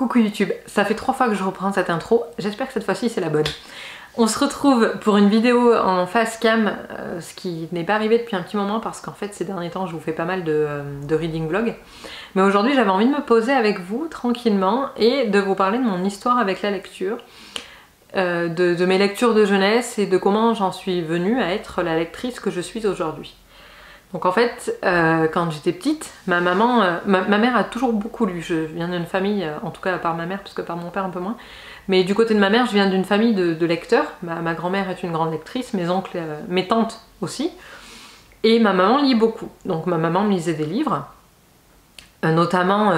Coucou YouTube, ça fait 3 fois que je reprends cette intro, j'espère que cette fois-ci c'est la bonne. On se retrouve pour une vidéo en face cam, ce qui n'est pas arrivé depuis un petit moment parce qu'en fait ces derniers temps je vous fais pas mal de reading vlog. Mais aujourd'hui j'avais envie de me poser avec vous tranquillement et de vous parler de mon histoire avec la lecture, de mes lectures de jeunesse et de comment j'en suis venue à être la lectrice que je suis aujourd'hui. Donc en fait, quand j'étais petite, ma mère a toujours beaucoup lu. Je viens d'une famille, en tout cas par ma mère, parce que par mon père un peu moins. Mais du côté de ma mère, je viens d'une famille de lecteurs. Ma grand-mère est une grande lectrice, mes oncles, mes tantes aussi. Et ma maman lit beaucoup. Donc ma maman me lisait des livres. Notamment,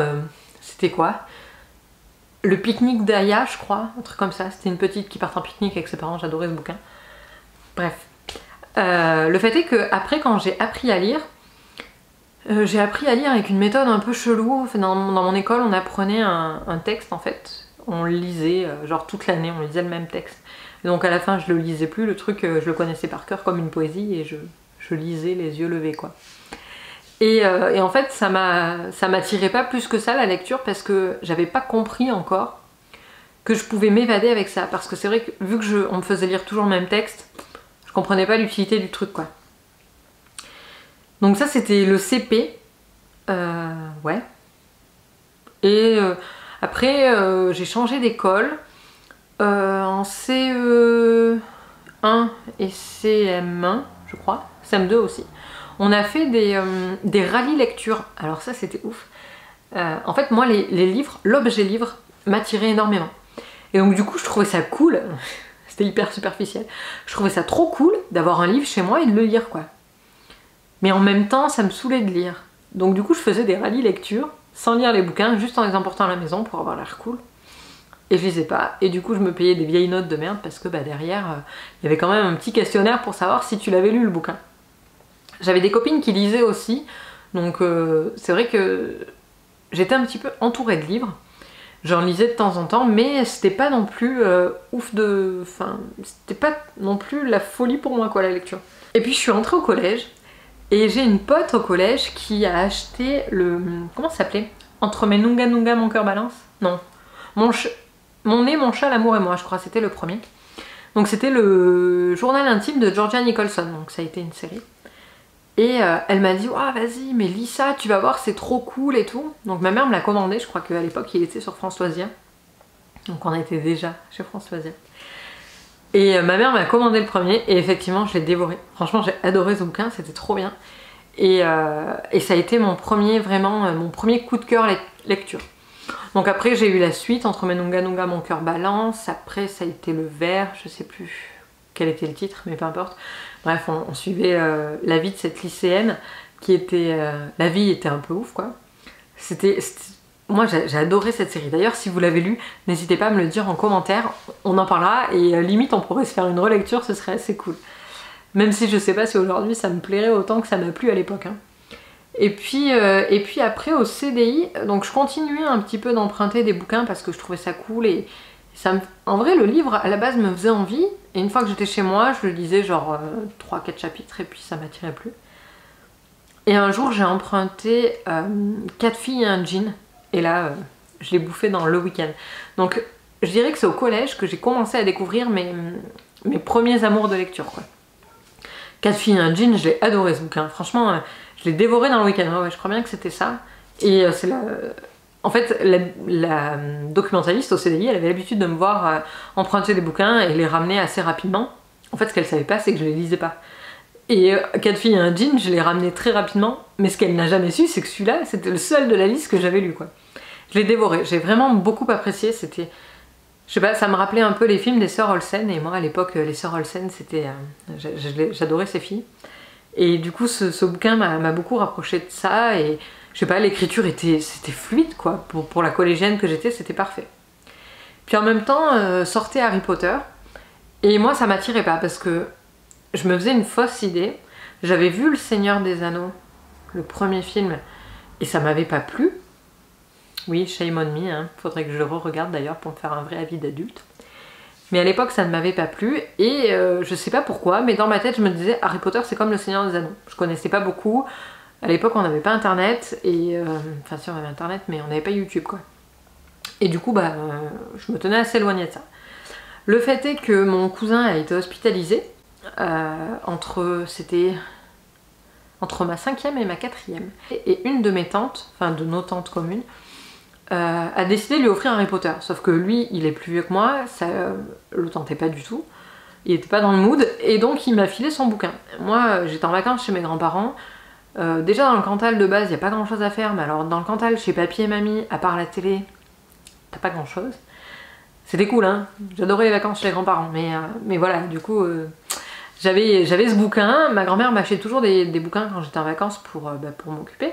c'était quoi? Le pique-nique d'Aya, je crois, un truc comme ça. C'était une petite qui part en pique-nique avec ses parents, j'adorais ce bouquin. Bref. Le fait est que après quand j'ai appris à lire avec une méthode un peu chelou. Dans mon école on apprenait un texte en fait, on le lisait genre toute l'année, on lisait le même texte. Et donc à la fin je le lisais plus, le truc je le connaissais par cœur comme une poésie et je lisais les yeux levés quoi. Et en fait ça m'attirait pas plus que ça la lecture parce que j'avais pas compris encore que je pouvais m'évader avec ça. Parce que c'est vrai que vu que on me faisait lire toujours le même texte, je comprenais pas l'utilité du truc quoi. Donc ça c'était le CP. Ouais. Et après j'ai changé d'école. En CE1 et CM1 je crois. CM2 aussi. On a fait des rallyes lecture. Alors ça c'était ouf. En fait moi les livres, l'objet livre m'attirait énormément. Et donc du coup je trouvais ça cool. C'était hyper superficiel. Je trouvais ça trop cool d'avoir un livre chez moi et de le lire quoi. Mais en même temps ça me saoulait de lire. Donc du coup je faisais des rallyes lecture sans lire les bouquins, juste en les emportant à la maison pour avoir l'air cool. Et je lisais pas. Et du coup je me payais des vieilles notes de merde parce que bah, derrière il y avait quand même un petit questionnaire pour savoir si tu l'avais lu le bouquin. J'avais des copines qui lisaient aussi. Donc c'est vrai que j'étais un petit peu entourée de livres. J'en lisais de temps en temps, mais c'était pas non plus ouf de... Enfin, c'était pas non plus la folie pour moi, quoi, la lecture. Et puis je suis entrée au collège, et j'ai une pote au collège qui a acheté le... Comment ça s'appelait? Entre mes Nunga Nunga, mon cœur balance? Non. Mon nez, mon chat, l'amour et moi, je crois, c'était le premier. Donc c'était le journal intime de Georgia Nicholson, donc ça a été une série. Et elle m'a dit, ah vas-y mais lis ça, tu vas voir c'est trop cool et tout. Donc ma mère me l'a commandé, je crois qu'à l'époque il était sur France Loisirs. Donc on était déjà chez France Loisirs. Et ma mère m'a commandé le premier et effectivement je l'ai dévoré. Franchement j'ai adoré ce bouquin, c'était trop bien. Et ça a été mon premier, vraiment, mon premier coup de cœur lecture. Donc après j'ai eu la suite, Entre mes Nunga Nunga, mon cœur balance. Après ça a été Le Vert, je sais plus quel était le titre, mais peu importe. Bref, on suivait la vie de cette lycéenne qui était... la vie était un peu ouf, quoi. Moi, j'ai adoré cette série. D'ailleurs, si vous l'avez lu, n'hésitez pas à me le dire en commentaire. On en parlera et limite, on pourrait se faire une relecture, ce serait assez cool. Même si je sais pas si aujourd'hui, ça me plairait autant que ça m'a plu à l'époque. Hein. Et puis après, au CDI, donc je continuais un petit peu d'emprunter des bouquins parce que je trouvais ça cool et... En vrai le livre à la base me faisait envie et une fois que j'étais chez moi je le lisais genre 3-4 chapitres et puis ça m'attirait plus. Et un jour j'ai emprunté 4 filles et un jean et là je l'ai bouffé dans le week-end. Donc je dirais que c'est au collège que j'ai commencé à découvrir mes premiers amours de lecture quoi. 4 filles et un jean, je l'ai adoré ce bouquin, franchement je l'ai dévoré dans le week-end, ouais, je crois bien que c'était ça. Et c'est là... En fait, la documentaliste au CDI, elle avait l'habitude de me voir emprunter des bouquins et les ramener assez rapidement. En fait, ce qu'elle savait pas, c'est que je les lisais pas. Et 4 filles et un jean, je les ramenais très rapidement. Mais ce qu'elle n'a jamais su, c'est que celui-là, c'était le seul de la liste que j'avais lu, quoi. Je l'ai dévoré. J'ai vraiment beaucoup apprécié. C'était... Je sais pas, ça me rappelait un peu les films des sœurs Olsen. Et moi, à l'époque, les sœurs Olsen, c'était... J'adorais ces filles. Et du coup, ce bouquin m'a beaucoup rapproché de ça. Et... Je sais pas, l'écriture c'était fluide quoi, pour la collégienne que j'étais, c'était parfait. Puis en même temps, sortait Harry Potter, et moi ça m'attirait pas parce que je me faisais une fausse idée. J'avais vu Le Seigneur des Anneaux, le premier film, et ça m'avait pas plu. Oui, shame on me, hein. Faudrait que je le re-regarde d'ailleurs pour me faire un vrai avis d'adulte. Mais à l'époque ça ne m'avait pas plu, et je sais pas pourquoi, mais dans ma tête je me disais Harry Potter c'est comme Le Seigneur des Anneaux. Je connaissais pas beaucoup. À l'époque on n'avait pas internet et enfin si on avait internet mais on n'avait pas YouTube quoi. Et du coup, je me tenais assez éloignée de ça. Le fait est que mon cousin a été hospitalisé c'était entre ma 5e et ma 4e. Et une de mes tantes, enfin de nos tantes communes, a décidé de lui offrir Harry Potter. Sauf que lui, il est plus vieux que moi, ça le tentait pas du tout. Il était pas dans le mood, et donc il m'a filé son bouquin. Moi, j'étais en vacances chez mes grands-parents. Déjà dans le Cantal de base, il n'y a pas grand chose à faire, mais alors dans le Cantal, chez papy et mamie, à part la télé, t'as pas grand chose. C'était cool, hein. J'adorais les vacances chez les grands-parents, mais voilà, du coup, j'avais ce bouquin. Ma grand-mère m'achetait toujours des bouquins quand j'étais en vacances pour m'occuper.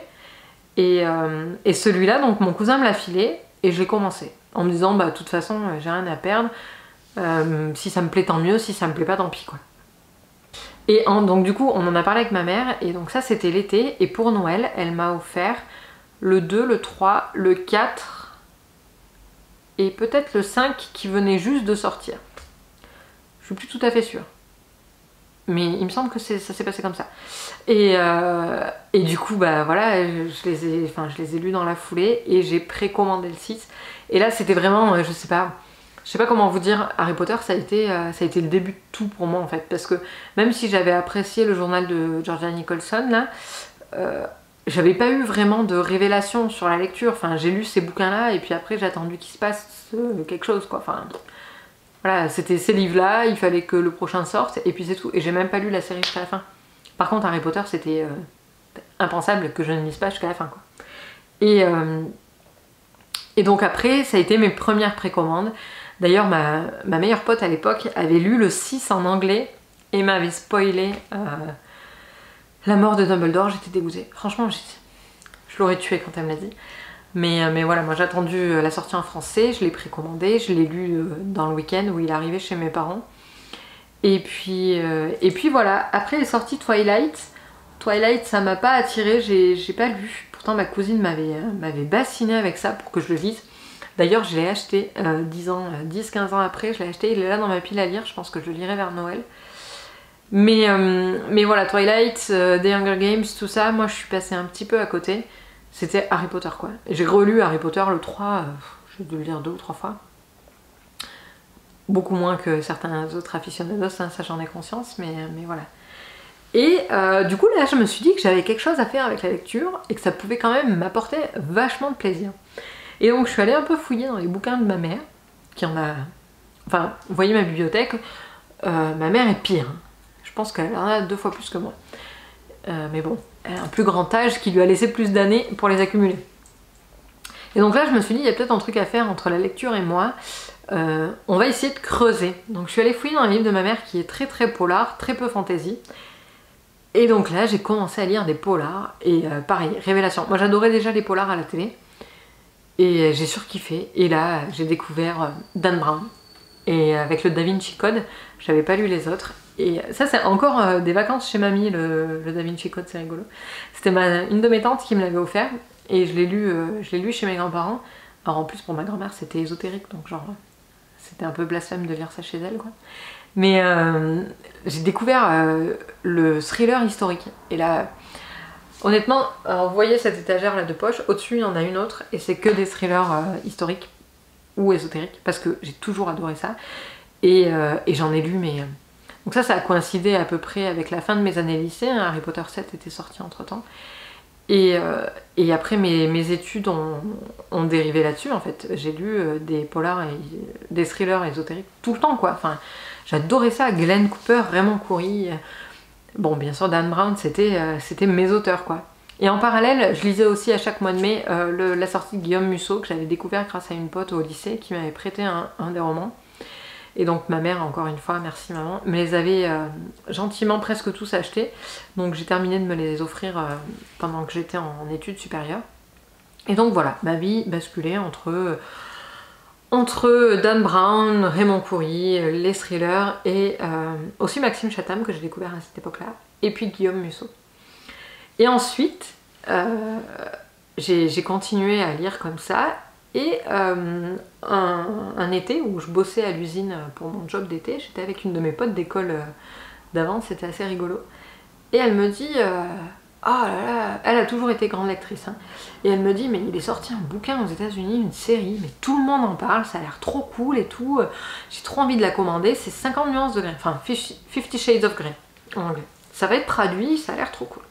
Et celui-là, donc mon cousin me l'a filé, et je l'ai commencé. En me disant, de toute façon, j'ai rien à perdre. Si ça me plaît, tant mieux. Si ça me plaît pas, tant pis, quoi. Et donc du coup, on en a parlé avec ma mère, et donc ça, c'était l'été. Et pour Noël, elle m'a offert le 2, le 3, le 4... et peut-être le 5 qui venait juste de sortir. Je suis plus tout à fait sûre. Mais il me semble que ça s'est passé comme ça. Et du coup, voilà, je les ai lus dans la foulée et j'ai précommandé le 6. Et là, c'était vraiment, je sais pas comment vous dire, Harry Potter, ça a été le début de tout pour moi en fait. Parce que même si j'avais apprécié le journal de Georgia Nicholson, là, j'avais pas eu vraiment de révélation sur la lecture. Enfin, j'ai lu ces bouquins-là et puis après j'ai attendu qu'il se passe quelque chose, quoi. Enfin, voilà, c'était ces livres-là, il fallait que le prochain sorte et puis c'est tout. Et j'ai même pas lu la série jusqu'à la fin. Par contre, Harry Potter, c'était impensable que je ne lise pas jusqu'à la fin, quoi. Et donc après, ça a été mes premières précommandes. D'ailleurs, ma meilleure pote à l'époque avait lu le 6 en anglais et m'avait spoilé la mort de Dumbledore. J'étais dégoûtée. Franchement, je l'aurais tué quand elle me l'a dit. Mais voilà, moi j'ai attendu la sortie en français, je l'ai précommandé, je l'ai lu dans le week-end où il est arrivé chez mes parents. Et puis voilà, après est sorti Twilight. Twilight, ça m'a pas attiré, j'ai pas lu. Pourtant ma cousine m'avait bassiné avec ça pour que je le lise. D'ailleurs je l'ai acheté 10-15 ans après, je l'ai acheté, il est là dans ma pile à lire, je pense que je le lirai vers Noël. Mais voilà, Twilight, The Hunger Games, tout ça, moi je suis passée un petit peu à côté. C'était Harry Potter, quoi. J'ai relu Harry Potter le 3, j'ai dû le lire 2 ou 3 fois. Beaucoup moins que certains autres aficionados, hein, ça j'en ai conscience, mais voilà. Et du coup là je me suis dit que j'avais quelque chose à faire avec la lecture et que ça pouvait quand même m'apporter vachement de plaisir. Et donc je suis allée un peu fouiller dans les bouquins de ma mère, qui en a... Enfin, vous voyez ma bibliothèque, ma mère est pire. Je pense qu'elle en a 2 fois plus que moi. Mais bon, elle a un plus grand âge qui lui a laissé plus d'années pour les accumuler. Et donc là je me suis dit, il y a peut-être un truc à faire entre la lecture et moi. On va essayer de creuser. Donc je suis allée fouiller dans les livres de ma mère qui est très très polar, très peu fantasy. Et donc là j'ai commencé à lire des polars et pareil, révélation. Moi j'adorais déjà les polars à la télé et j'ai surkiffé. Et là j'ai découvert Dan Brown et avec le Da Vinci Code, j'avais pas lu les autres. Et ça c'est encore des vacances chez mamie, le Da Vinci Code, c'est rigolo. C'était une de mes tantes qui me l'avait offert et je l'ai lu chez mes grands-parents. Alors en plus pour ma grand-mère c'était ésotérique, donc genre c'était un peu blasphème de lire ça chez elle, quoi. Mais j'ai découvert le thriller historique. Et là, honnêtement, vous voyez cette étagère là de poche, au-dessus il y en a une autre, et c'est que des thrillers historiques ou ésotériques, parce que j'ai toujours adoré ça. Et j'en ai lu, mais... Donc ça a coïncidé à peu près avec la fin de mes années lycée, hein. Harry Potter 7 était sorti entre temps. Et après mes études ont dérivé là-dessus en fait. J'ai lu des polars et des thrillers ésotériques tout le temps, quoi. Enfin, j'adorais ça. Glenn Cooper, Raymond Khoury. Bon, bien sûr, Dan Brown, c'était mes auteurs, quoi. Et en parallèle, je lisais aussi à chaque mois de mai la sortie de Guillaume Musso, que j'avais découvert grâce à une pote au lycée qui m'avait prêté un des romans. Et donc ma mère, encore une fois, merci maman, me les avait gentiment presque tous achetés. Donc j'ai terminé de me les offrir pendant que j'étais en études supérieures. Et donc voilà, ma vie basculait entre Dan Brown, Raymond Khoury, les thrillers et aussi Maxime Chatham que j'ai découvert à cette époque-là. Et puis Guillaume Musso. Et ensuite, j'ai continué à lire comme ça. Et un été où je bossais à l'usine pour mon job d'été, j'étais avec une de mes potes d'école d'avant, c'était assez rigolo. Et elle me dit oh là là, elle a toujours été grande lectrice. Hein. Et elle me dit, mais il est sorti un bouquin aux États-Unis, une série, mais tout le monde en parle, ça a l'air trop cool et tout. J'ai trop envie de la commander, c'est 50 nuances de Grey, enfin 50 Shades of Grey en anglais. Ça va être traduit, ça a l'air trop cool.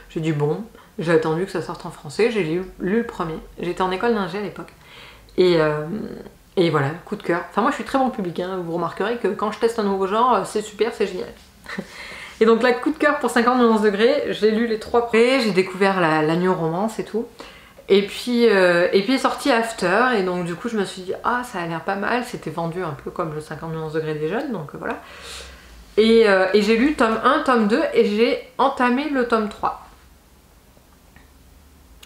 J'ai dit bon, j'ai attendu que ça sorte en français, j'ai lu le premier. J'étais en école d'ingé à l'époque. Et voilà, coup de cœur. Enfin moi je suis très bon public, hein. Vous remarquerez que quand je teste un nouveau genre, c'est super, c'est génial. Et donc là, coup de cœur pour 50 nuances de Grey, j'ai lu les 3 premiers, j'ai découvert la new romance et tout. Et puis est sorti After, et donc du coup je me suis dit, ah ça a l'air pas mal, c'était vendu un peu comme le 50 nuances de Grey des jeunes, donc voilà. Et j'ai lu tome 1, tome 2, et j'ai entamé le tome 3.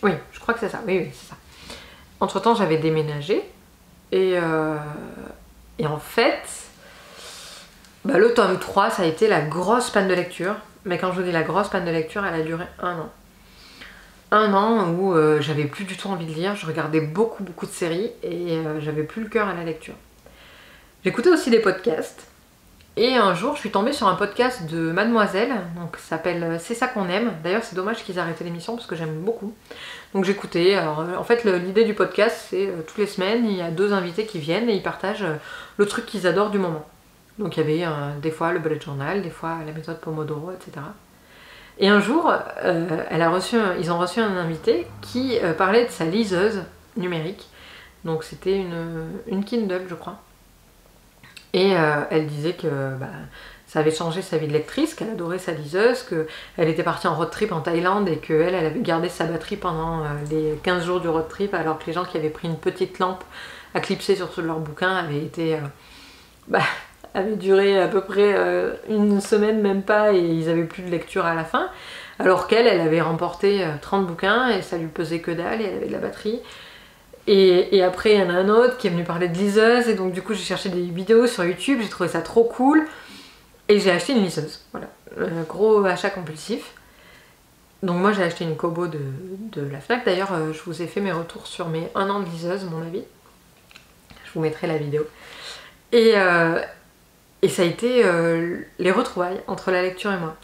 Oui, je crois que c'est ça, oui, c'est ça. Entre temps j'avais déménagé, et en fait, bah, le tome 3 ça a été la grosse panne de lecture. Mais quand je vous dis la grosse panne de lecture, elle a duré 1 an. 1 an où j'avais plus du tout envie de lire, je regardais beaucoup de séries et j'avais plus le cœur à la lecture. J'écoutais aussi des podcasts et un jour je suis tombée sur un podcast de Mademoiselle, donc ça s'appelle C'est ça qu'on aime. D'ailleurs c'est dommage qu'ils aient arrêté l'émission parce que j'aime beaucoup. Donc j'écoutais, alors en fait l'idée du podcast c'est toutes les semaines il y a 2 invités qui viennent et ils partagent le truc qu'ils adorent du moment. Donc il y avait des fois le bullet journal, des fois la méthode Pomodoro, etc. Et un jour, ils ont reçu un invité qui parlait de sa liseuse numérique. Donc c'était une Kindle, je crois. Et elle disait que ça avait changé sa vie de lectrice, qu'elle adorait sa liseuse, qu'elle était partie en road trip en Thaïlande et qu'elle avait gardé sa batterie pendant les 15 jours du road trip, alors que les gens qui avaient pris une petite lampe à clipser sur leur bouquin avaient été... avait duré à peu près 1 semaine, même pas, et ils avaient plus de lecture à la fin. Alors qu'elle avait remporté 30 bouquins et ça lui pesait que dalle et elle avait de la batterie. Et après, il y en a un autre qui est venu parler de liseuse et donc du coup j'ai cherché des vidéos sur YouTube, j'ai trouvé ça trop cool et j'ai acheté une liseuse. Voilà, gros achat compulsif. Donc moi j'ai acheté une Kobo de la Fnac. D'ailleurs, je vous ai fait mes retours sur mes 1 an de liseuse, mon avis. Je vous mettrai la vidéo. Et ça a été les retrouvailles entre la lecture et moi.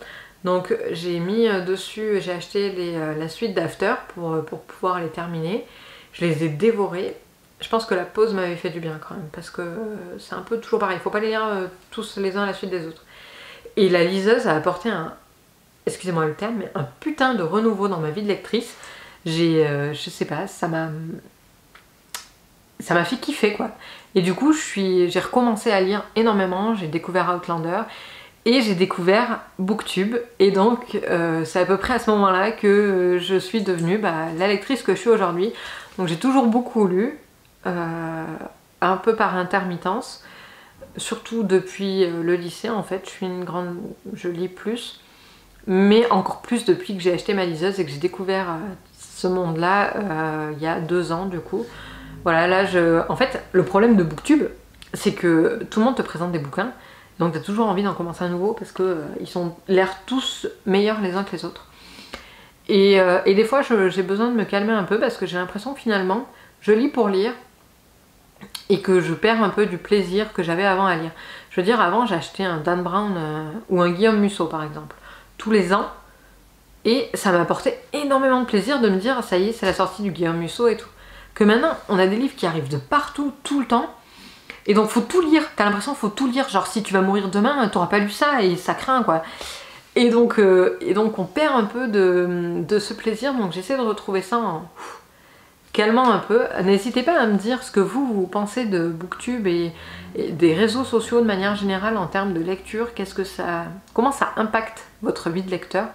Donc j'ai mis dessus, j'ai acheté la suite d'After pour pouvoir les terminer. Je les ai dévorés. Je pense que la pause m'avait fait du bien quand même, parce que c'est un peu toujours pareil. Il faut pas les lire tous les uns à la suite des autres. Et la liseuse a apporté excusez-moi le terme, mais un putain de renouveau dans ma vie de lectrice. Je sais pas, ça m'a fait kiffer quoi. Et du coup j'ai recommencé à lire énormément, j'ai découvert Outlander et j'ai découvert Booktube et donc c'est à peu près à ce moment là que je suis devenue la lectrice que je suis aujourd'hui. Donc j'ai toujours beaucoup lu, un peu par intermittence, surtout depuis le lycée en fait, je lis plus, mais encore plus depuis que j'ai acheté ma liseuse et que j'ai découvert ce monde là il y a 2 ans du coup. Voilà, là, en fait, le problème de Booktube, c'est que tout le monde te présente des bouquins, donc t'as toujours envie d'en commencer un nouveau parce que ils ont l'air tous meilleurs les uns que les autres. Et des fois, j'ai besoin de me calmer un peu parce que j'ai l'impression que finalement, je lis pour lire et que je perds un peu du plaisir que j'avais avant à lire. Je veux dire, avant, j'achetais un Dan Brown ou un Guillaume Musso, par exemple, tous les ans, et ça m'apportait énormément de plaisir de me dire, ça y est, c'est la sortie du Guillaume Musso et tout. Que maintenant, on a des livres qui arrivent de partout, tout le temps, et donc faut tout lire, t'as l'impression qu'il faut tout lire, genre si tu vas mourir demain, t'auras pas lu ça, et ça craint quoi. Et donc on perd un peu de ce plaisir, donc j'essaie de retrouver ça en calmant un peu. N'hésitez pas à me dire ce que vous pensez de Booktube et des réseaux sociaux de manière générale en termes de lecture, comment ça impacte votre vie de lecteur.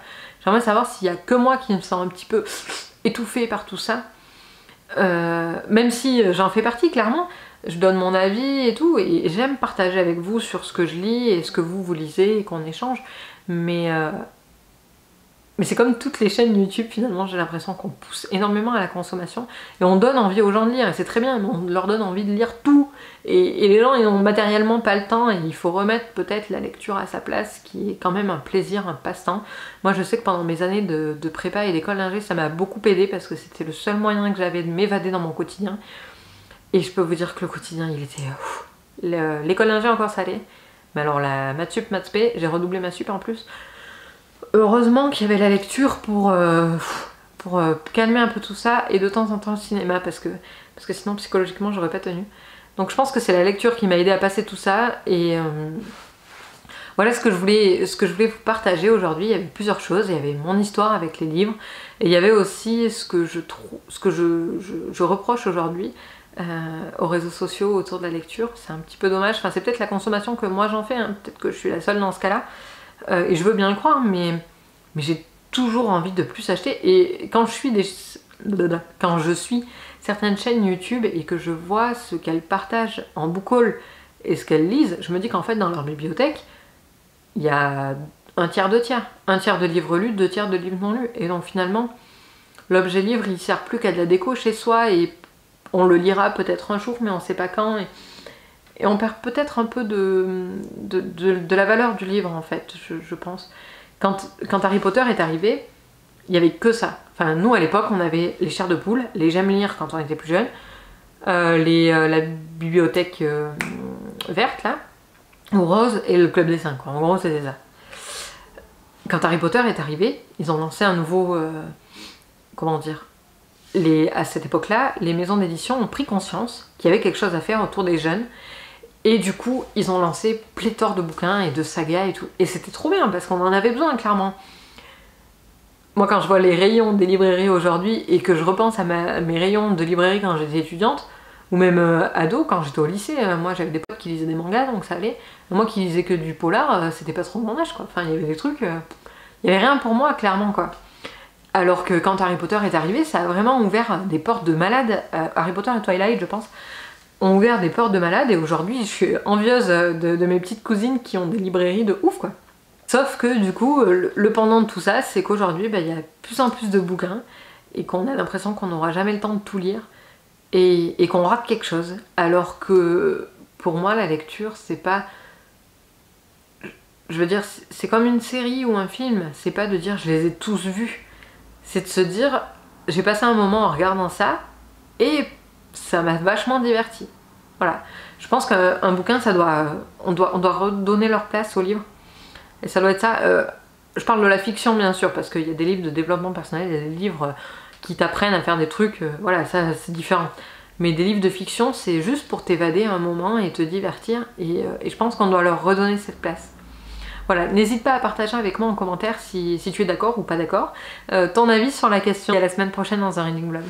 J'aimerais savoir s'il y a que moi qui me sens un petit peu étouffée par tout ça. Même si j'en fais partie clairement, je donne mon avis et tout, et j'aime partager avec vous sur ce que je lis et ce que vous lisez et qu'on échange, mais c'est comme toutes les chaînes YouTube finalement, j'ai l'impression qu'on pousse énormément à la consommation et on donne envie aux gens de lire, et c'est très bien, mais on leur donne envie de lire tout, et les gens ils n'ont matériellement pas le temps, et il faut remettre peut-être la lecture à sa place, qui est quand même un plaisir, un passe-temps. Moi je sais que pendant mes années de prépa et d'école d'ingé, ça m'a beaucoup aidé parce que c'était le seul moyen que j'avais de m'évader dans mon quotidien, et je peux vous dire que le quotidien il était... L'école d'ingé encore ça allait, mais alors la maths sup, maths spé, j'ai redoublé ma sup en plus. Heureusement qu'il y avait la lecture pour calmer un peu tout ça, et de temps en temps le cinéma, parce que sinon psychologiquement j'aurais pas tenu. Donc je pense que c'est la lecture qui m'a aidé à passer tout ça, et voilà ce que je voulais vous partager aujourd'hui. Il y avait plusieurs choses, il y avait mon histoire avec les livres, et il y avait aussi ce que je reproche aujourd'hui aux réseaux sociaux autour de la lecture. C'est un petit peu dommage, enfin c'est peut-être la consommation que moi j'en fais, hein. Peut-être que je suis la seule dans ce cas-là, et je veux bien le croire, mais j'ai toujours envie de plus acheter. Et quand je suis certaines chaînes YouTube et que je vois ce qu'elles partagent en book haul et ce qu'elles lisent, je me dis qu'en fait dans leur bibliothèque, il y a un tiers, deux tiers. Un tiers de livres lus, deux tiers de livres non lus. Et donc finalement, l'objet livre, il sert plus qu'à de la déco chez soi, et on le lira peut-être un jour, mais on sait pas quand. Et on perd peut-être un peu de la valeur du livre, en fait, je pense. Quand Harry Potter est arrivé, il n'y avait que ça. Enfin, nous, à l'époque, on avait les chairs de poule, les j'aime lire quand on était plus jeune, la bibliothèque verte, là, ou rose, et le club des 5, quoi. En gros, c'était ça. Quand Harry Potter est arrivé, ils ont lancé un nouveau... comment dire, à cette époque-là, les maisons d'édition ont pris conscience qu'il y avait quelque chose à faire autour des jeunes, et du coup, ils ont lancé pléthore de bouquins et de sagas et tout. Et c'était trop bien, parce qu'on en avait besoin, clairement. Moi, quand je vois les rayons des librairies aujourd'hui, et que je repense à mes rayons de librairie quand j'étais étudiante, ou même ado, quand j'étais au lycée, moi j'avais des potes qui lisaient des mangas, donc ça allait. Moi qui lisais que du polar, c'était pas trop mon âge, quoi. Enfin, il y avait des trucs... il y avait rien pour moi, clairement, quoi. Alors que quand Harry Potter est arrivé, ça a vraiment ouvert des portes de malades. Harry Potter et Twilight, je pense, ont ouvert des portes de malades, et aujourd'hui je suis envieuse de mes petites cousines qui ont des librairies de ouf, quoi. Sauf que du coup, le pendant de tout ça, c'est qu'aujourd'hui, il y a de plus en plus de bouquins, et qu'on a l'impression qu'on n'aura jamais le temps de tout lire, et qu'on rate quelque chose. Alors que pour moi, la lecture, c'est pas... Je veux dire, c'est comme une série ou un film, c'est pas de dire je les ai tous vus. C'est de se dire, j'ai passé un moment en regardant ça, et ça m'a vachement diverti. Voilà. Je pense qu'un bouquin, on doit redonner leur place au livre. Et ça doit être ça. Je parle de la fiction, bien sûr, parce qu'il y a des livres de développement personnel, il y a des livres qui t'apprennent à faire des trucs, voilà, ça c'est différent. Mais des livres de fiction, c'est juste pour t'évader un moment et te divertir, et je pense qu'on doit leur redonner cette place. Voilà, n'hésite pas à partager avec moi en commentaire si tu es d'accord ou pas d'accord ton avis sur la question. Et à la semaine prochaine dans un reading vlog.